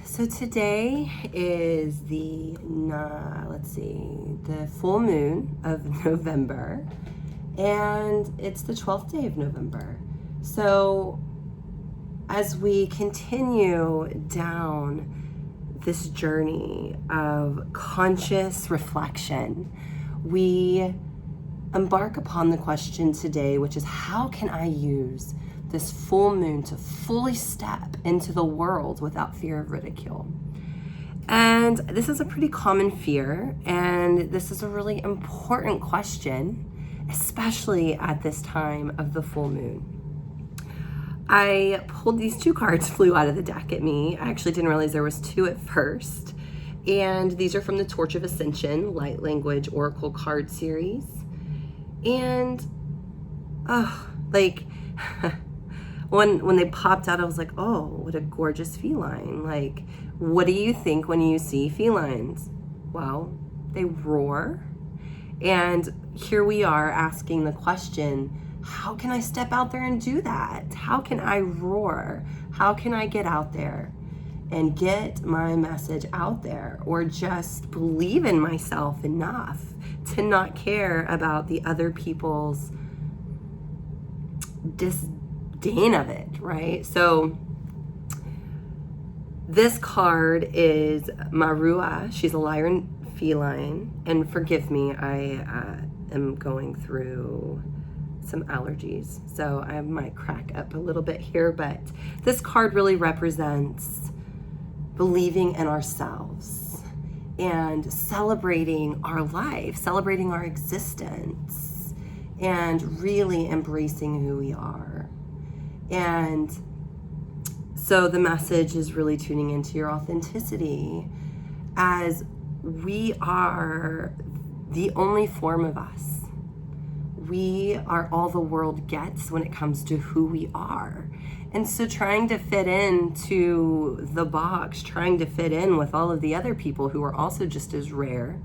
So today is the full moon of November, and it's the 12th day of November. So as we continue down this journey of conscious reflection, we embark upon the question today, which is, how can I use this full moon to fully step into the world without fear of ridicule? And this is a pretty common fear, and this is a really important question, especially at this time of the full moon. I pulled these two cards, flew out of the deck at me. I actually didn't realize there was two at first. And these are from the Torch of Ascension Light Language Oracle card series. And when they popped out, I was like, oh, what a gorgeous feline. Like, what do you think when you see felines? Well, they roar. And here we are asking the question, how can I step out there and do that? How can I roar? How can I get out there and get my message out there, or just believe in myself enough to not care about the other people's disdain of it, right? So this card is Maruaa. She's a lyre feline, and forgive me, I am going through some allergies, so I might crack up a little bit here, but this card really represents believing in ourselves and celebrating our life, celebrating our existence, and really embracing who we are. And so the message is really tuning into your authenticity, as we are the only form of us. We are all the world gets when it comes to who we are. And so trying to fit into the box, trying to fit in with all of the other people who are also just as rare,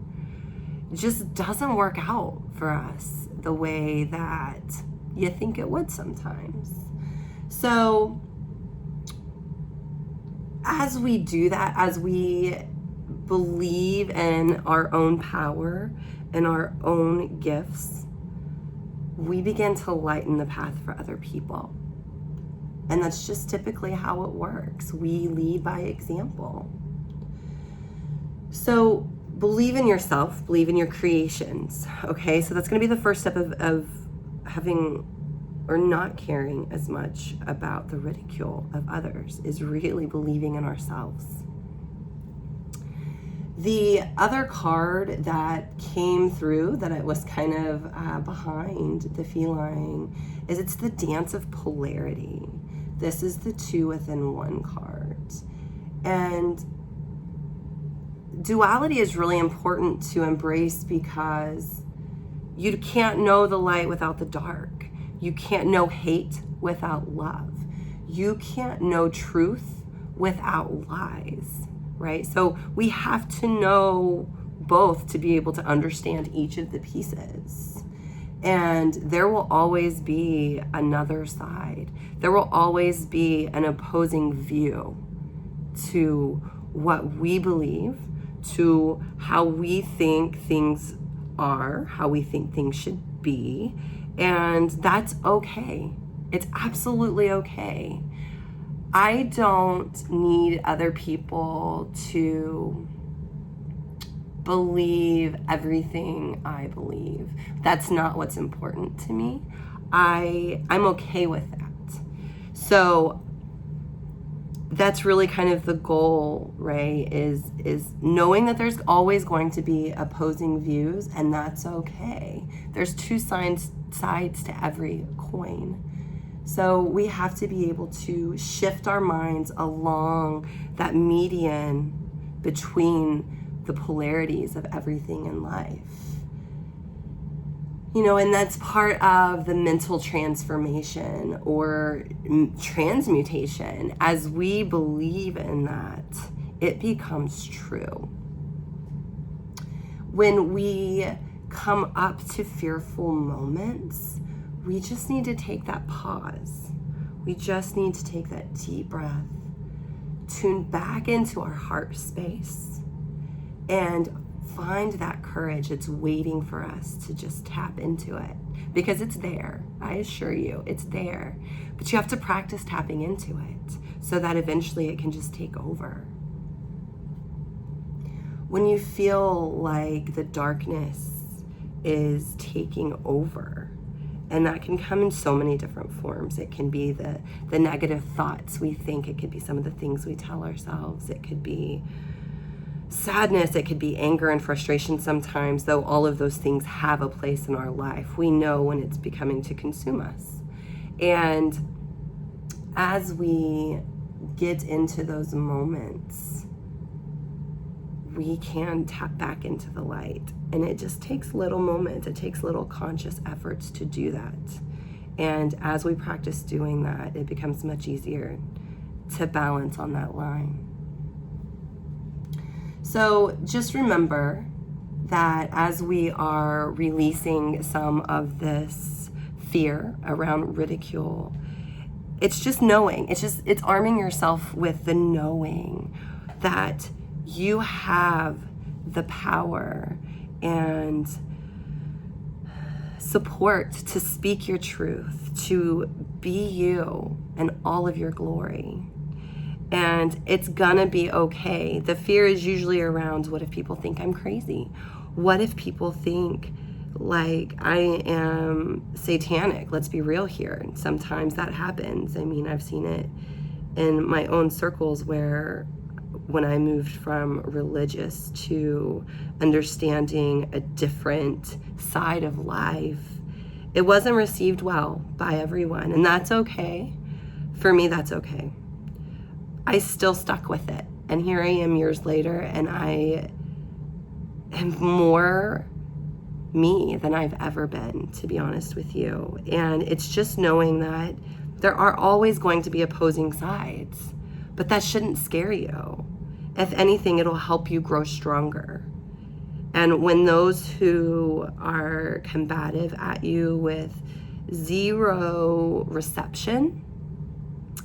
just doesn't work out for us the way that you think it would sometimes. So as we do that, as we believe in our own power and our own gifts, we begin to lighten the path for other people. And that's just typically how it works. We lead by example. So believe in yourself, believe in your creations, okay? So that's gonna be the first step of having or not caring as much about the ridicule of others, is really believing in ourselves. The other card that came through that it was kind of behind the feline is it's the Dance of Polarity. This is the 2 within 1 card. And duality is really important to embrace, because you can't know the light without the dark. You can't know hate without love. You can't know truth without lies. Right? So we have to know both to be able to understand each of the pieces. And there will always be another side. There will always be an opposing view to what we believe, to how we think things are, how we think things should be. And that's okay. It's absolutely okay. I don't need other people to believe everything I believe. That's not what's important to me. I'm okay with that. So that's really kind of the goal, right? Is knowing that there's always going to be opposing views, and that's okay. There's two sides to every coin. So we have to be able to shift our minds along that median between the polarities of everything in life. You know, and that's part of the mental transformation or transmutation. As we believe in that, it becomes true. When we come up to fearful moments, we just need to take that pause. We just need to take that deep breath, tune back into our heart space and find that courage that's waiting for us to just tap into it, because it's there. I assure you, it's there. But you have to practice tapping into it so that eventually it can just take over. When you feel like the darkness is taking over, and that can come in so many different forms. It can be the negative thoughts we think. It could be some of the things we tell ourselves. It could be sadness. It could be anger and frustration sometimes, though all of those things have a place in our life. We know when it's becoming to consume us. And as we get into those moments, we can tap back into the light. And it just takes little moments. It takes little conscious efforts to do that. And as we practice doing that, it becomes much easier to balance on that line. So just remember that as we are releasing some of this fear around ridicule, it's just knowing, it's arming yourself with the knowing that you have the power and support to speak your truth, to be you in all of your glory. And it's gonna be okay. The fear is usually around, what if people think I'm crazy? What if people think like I am satanic? Let's be real here. Sometimes that happens. I mean, I've seen it in my own circles where when I moved from religious to understanding a different side of life, it wasn't received well by everyone. And that's okay. For me, that's okay. I still stuck with it. And here I am years later, and I am more me than I've ever been, to be honest with you. And it's just knowing that there are always going to be opposing sides, but that shouldn't scare you. If anything, it'll help you grow stronger. And when those who are combative at you with zero reception,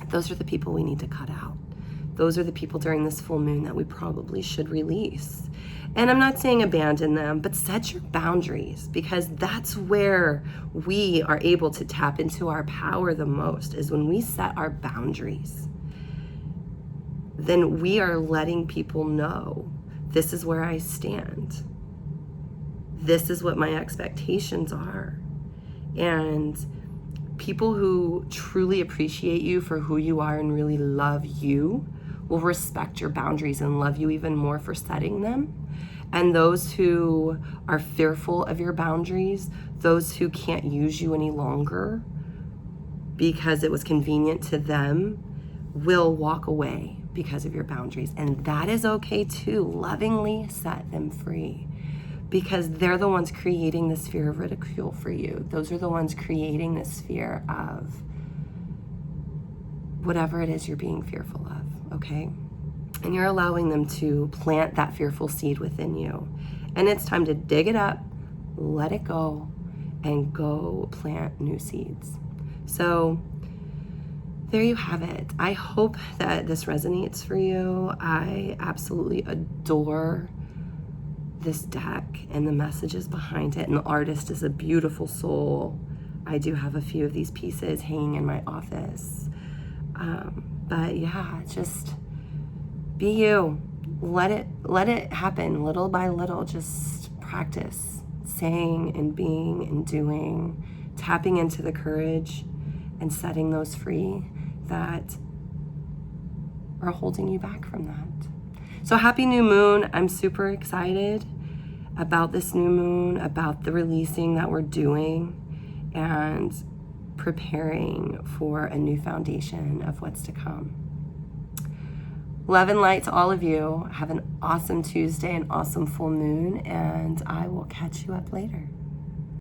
those are the people we need to cut out. Those are the people during this full moon that we probably should release. And I'm not saying abandon them, but set your boundaries, because that's where we are able to tap into our power the most, is when we set our boundaries. Then we are letting people know, this is where I stand. This is what my expectations are. And people who truly appreciate you for who you are and really love you will respect your boundaries and love you even more for setting them. And those who are fearful of your boundaries, those who can't use you any longer because it was convenient to them, will walk away because of your boundaries. And that is okay too. Lovingly set them free, because they're the ones creating this fear of ridicule for you. Those are the ones creating this fear of whatever it is you're being fearful of, okay? And you're allowing them to plant that fearful seed within you. And it's time to dig it up, let it go, and go plant new seeds. So there you have it. I hope that this resonates for you. I absolutely adore this deck and the messages behind it. And the artist is a beautiful soul. I do have a few of these pieces hanging in my office. But yeah, just be you. Let it happen little by little. Just practice saying and being and doing, tapping into the courage and setting those free that are holding you back from that. So happy new moon. I'm super excited about this new moon, about the releasing that we're doing, and preparing for a new foundation of what's to come. Love and light to all of you. Have an awesome Tuesday, an awesome full moon, and I will catch you up later.